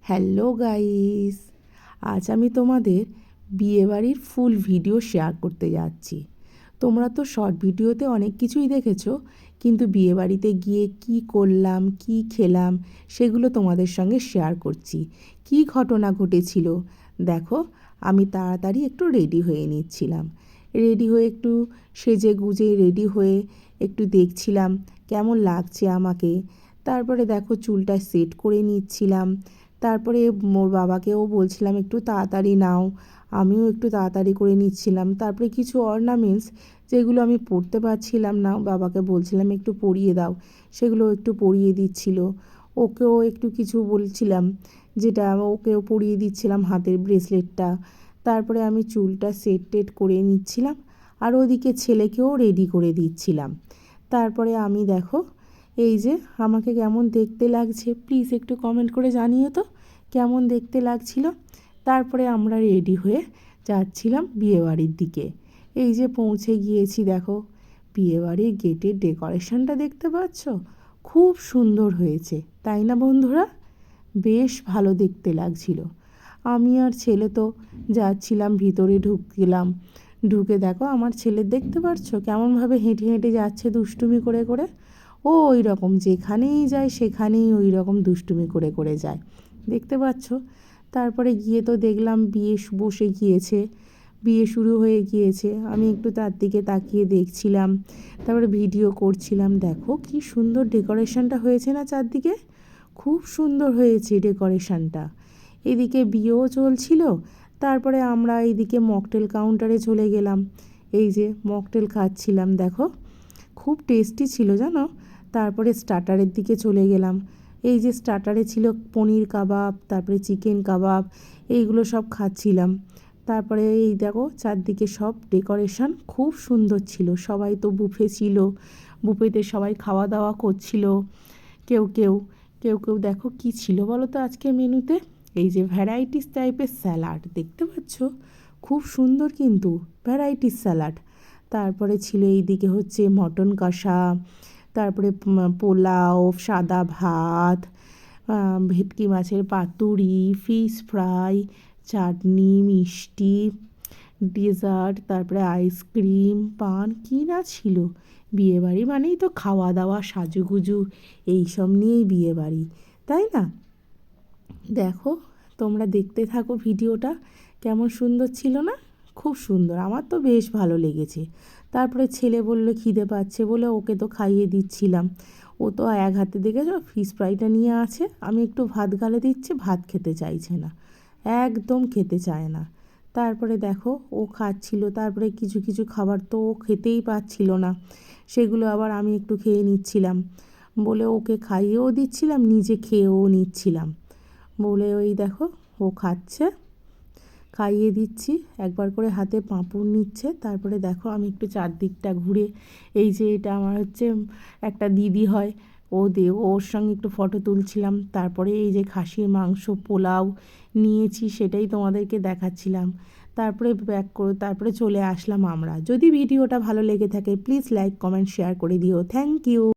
Hello guys, আজ আমি তোমাদের বিয়েবাড়ির ফুল ভিডিও শেয়ার করতে যাচ্ছি। তোমরা তো শর্ট ভিডিওতে অনেক কিছুই দেখেছো, কিন্তু বিয়েবাড়িতে গিয়ে কি করলাম, কি খেলাম, সেগুলো তোমাদের সঙ্গে শেয়ার করছি। কি ঘটনা ঘটেছিল দেখো। আমি তাড়াতাড়ি একটু রেডি হয়ে নিচ্ছিলাম। রেডি হয়ে একটু সেজে গুজে রেডি হয়ে একটু দেখছিলাম কেমন লাগছে আমাকে। তারপরে দেখো চুলটা সেট করে নিচ্ছিলাম। তারপরে মোর বাবাকেও বলছিলাম একটু তাড়াতাড়ি নাও, আমিও একটু তাড়াতাড়ি করে নিচ্ছিলাম। তারপরে কিছু অর্নামেন্টস যেগুলো আমি পরতে পারছিলাম না, বাবাকে বলছিলাম একটু পরিয়ে দাও, সেগুলো একটু পরিয়ে দিচ্ছিল। ওকেও একটু কিছু বলছিলাম, যেটা ওকেও পরিয়ে দিচ্ছিলাম, হাতের ব্রেসলেটটা। তারপরে আমি চুলটা সেট টেট করে নিচ্ছিলাম, আর ওদিকে ছেলেকেও রেডি করে দিচ্ছিলাম। তারপরে আমি দেখো, এই যে আমাকে কেমন দেখতে লাগছে প্লিজ একটু কমেন্ট করে জানিও তো কেমন দেখতে লাগছিল। তারপরে আমরা রেডি হয়ে যাচ্ছিলাম বিয়েবাড়ির দিকে। এই যে পৌঁছে গিয়েছি, দেখো বিয়েবাড়ির গেটের ডেকোরেশনটা দেখতে পাচ্ছ, খুব সুন্দর হয়েছে তাই না বন্ধুরা? বেশ ভালো দেখতে লাগছিল। আমি আর ছেলে তো যাচ্ছিলাম, ভিতরে ঢুকলাম। ঢুকে দেখো আমার ছেলে দেখতে পাচ্ছ কেমনভাবে হেঁটে হেঁটে যাচ্ছে দুষ্টুমি করে করে। ও ওই রকম যেখানেই যায় সেখানেই ওই রকম দুষ্টুমি করে করে যায়, দেখতে পাচ্ছ। তারপরে গিয়ে তো দেখলাম বিয়ে বসে গিয়েছে, বিয়ে শুরু হয়ে গিয়েছে। আমি একটু তার দিকে তাকিয়ে দেখছিলাম, তারপরে ভিডিও করছিলাম। দেখো কি সুন্দর ডেকোরেশনটা হয়েছে না চারদিকে, খুব সুন্দর হয়েছে ডেকোরেশনটা। এদিকে বিয়েও চলছিল। তারপরে আমরা এইদিকে মকটেল কাউন্টারে চলে গেলাম। এই যে মকটেল খাচ্ছিলাম, দেখো খুব টেস্টি ছিল জানো। তারপরে স্টার্টারের দিকে চলে গেলাম। এই যে স্টার্টারে ছিল পনির কাবাব, তারপরে চিকেন কাবাব, এইগুলো সব খাচ্ছিলাম। তারপরে এই দেখো চারদিকে সব ডেকোরেশন খুব সুন্দর ছিল। সবাই তো বুফে ছিল, বুফেতে সবাই খাওয়া দাওয়া করছিল। কেউ কেউ কেউ কেউ দেখো কি ছিল বলো তো আজকে মেনুতে। এই যে ভ্যারাইটিস টাইপের স্যালাড দেখতে পাচ্ছ, খুব সুন্দর কিন্তু ভ্যারাইটিস স্যালাড। তারপরে ছিল এইদিকে হচ্ছে মটন কষা, তারপরে পোলাও, সাদা ভাত, ভেটকি মাছের পাতুরি, ফিশ ফ্রাই, চাটনি, মিষ্টি, ডেজার্ট, তারপরে আইসক্রিম, পান, কী না ছিল। বিয়েবাড়ি মানেই তো খাওয়া দাওয়া সাজুগুজু এইসব নিয়েই বিয়েবাড়ি, তাই না? দেখো তোমরা দেখতে থাকো ভিডিওটা, কেমন সুন্দর ছিল না? খুব সুন্দর, আমার তো বেশ ভালো লেগেছে। তারপরে ছেলে বলল খিদে পাচ্ছে বলে ওকে তো খাইয়ে দিচ্ছিলাম। ও তো এক হাতে দেখেছো ফিশ ফ্রাইটা নিয়ে আছে, আমি একটু ভাত গালে দিচ্ছি, ভাত খেতে চাইছে না, একদম খেতে চায় না। তারপরে দেখো ও খাচ্ছিল, তারপরে কিছু কিছু খাবার তো ও খেতেই পাচ্ছিল না, সেগুলো আবার আমি একটু খেয়ে নিচ্ছিলাম। বলে ওকে খাইয়েও দিচ্ছিলাম, নিজে খেয়েও নিচ্ছিলাম। বলে ওই দেখো ও খাচ্ছে, খাইয়ে দিচ্ছি, একবার করে হাতে পাঁপড় নিচ্ছে। তারপরে দেখো আমি একটু চারদিকটা ঘুরে, এই যে এটা আমার হচ্ছে একটা দিদি হয়, ওর সঙ্গে একটু ফটো তুলছিলাম। তারপরে এই যে খাসির মাংস পোলাও নিয়েছি, সেটাই তোমাদেরকে দেখাচ্ছিলাম। তারপরে ব্যাক করে তারপরে চলে আসলাম আমরা। যদি ভিডিওটা ভালো লেগে থাকে প্লিজ লাইক কমেন্ট শেয়ার করে দিও। Thank you.